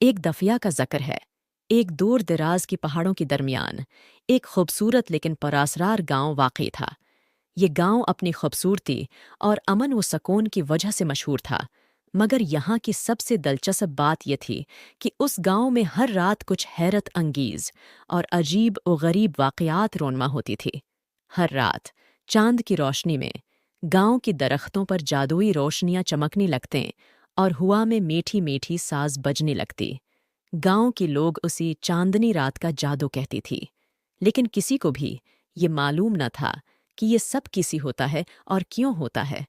ایک دفعہ کا ذکر ہے۔ ایک دور دراز کی پہاڑوں کے درمیان ایک خوبصورت لیکن پراسرار گاؤں واقع تھا۔ یہ گاؤں اپنی خوبصورتی اور امن و سکون کی وجہ سے مشہور تھا، مگر یہاں کی سب سے دلچسپ بات یہ تھی کہ اس گاؤں میں ہر رات کچھ حیرت انگیز اور عجیب و غریب واقعات رونما ہوتی تھی۔ ہر رات چاند کی روشنی میں گاؤں کی درختوں پر جادوئی روشنیاں چمکنے لگتیں اور ہوا میں میٹھی میٹھی ساز بجنے لگتی۔ گاؤں کے لوگ اسی چاندنی رات کا جادو کہتی تھی، لیکن کسی کو بھی یہ معلوم نہ تھا کہ یہ سب کیسی ہوتا ہے اور کیوں ہوتا ہے۔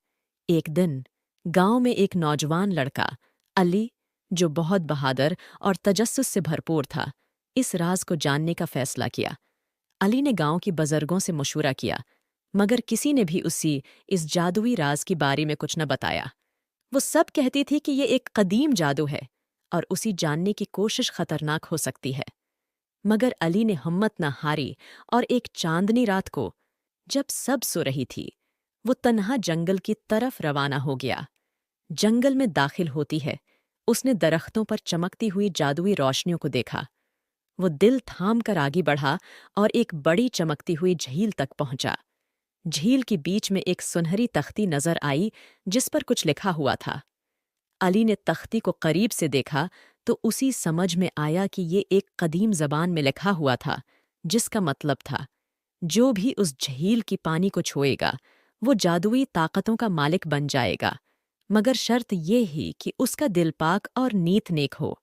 ایک دن گاؤں میں ایک نوجوان لڑکا علی، جو بہت بہادر اور تجسس سے بھرپور تھا، اس راز کو جاننے کا فیصلہ کیا۔ علی نے گاؤں کے بزرگوں سے مشورہ کیا، مگر کسی نے بھی اس جادوئی راز کے بارے میں کچھ نہ بتایا۔ وہ سب کہتی تھی کہ یہ ایک قدیم جادو ہے اور اسی جاننے کی کوشش خطرناک ہو سکتی ہے۔ مگر علی نے ہمت نہ ہاری اور ایک چاندنی رات کو، جب سب سو رہی تھی، وہ تنہا جنگل کی طرف روانہ ہو گیا۔ جنگل میں داخل ہوتی ہے اس نے درختوں پر چمکتی ہوئی جادوئی روشنیوں کو دیکھا۔ وہ دل تھام کر آگے بڑھا اور ایک بڑی چمکتی ہوئی جھیل تک پہنچا۔ جھیل کے بیچ میں ایک سنہری تختی نظر آئی جس پر کچھ لکھا ہوا تھا۔ علی نے تختی کو قریب سے دیکھا تو اسی سمجھ میں آیا کہ یہ ایک قدیم زبان میں لکھا ہوا تھا، جس کا مطلب تھا جو بھی اس جھیل کی پانی کو چھوئے گا وہ جادوئی طاقتوں کا مالک بن جائے گا، مگر شرط یہ ہی کہ اس کا دل پاک اور نیت نیک ہو۔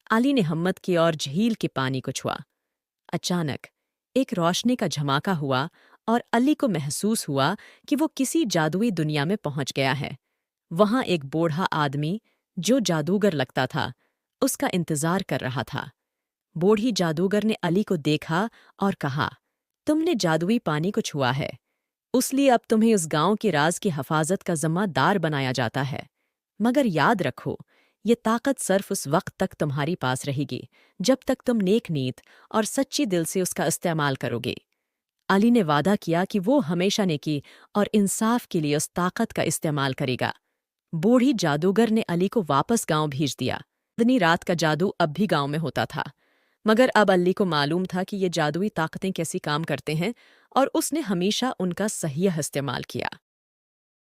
علی نے ہمت کی اور جھیل کے پانی کو چھوا۔ اچانک ایک روشنی کا جھماکا ہوا اور علی کو محسوس ہوا کہ وہ کسی جادوئی دنیا میں پہنچ گیا ہے۔ وہاں ایک بوڑھا آدمی جو جادوگر لگتا تھا اس کا انتظار کر رہا تھا۔ بوڑھی جادوگر نے علی کو دیکھا اور کہا، تم نے جادوئی پانی کو چھوا ہے، اس لیے اب تمہیں اس گاؤں کے راز کی حفاظت کا ذمہ دار بنایا جاتا ہے۔ مگر یاد رکھو، یہ طاقت صرف اس وقت تک تمہاری پاس رہے گی جب تک تم نیک نیت اور سچی دل سے اس کا استعمال کرو گے۔ علی نے وعدہ کیا کہ وہ ہمیشہ نیکی اور انصاف کے لیے اس طاقت کا استعمال کرے گا۔ بوڑھی جادوگر نے علی کو واپس گاؤں بھیج دیا۔ چاندنی رات کا جادو اب بھی گاؤں میں ہوتا تھا، مگر اب علی کو معلوم تھا کہ یہ جادوئی طاقتیں کیسی کام کرتے ہیں اور اس نے ہمیشہ ان کا صحیح استعمال کیا۔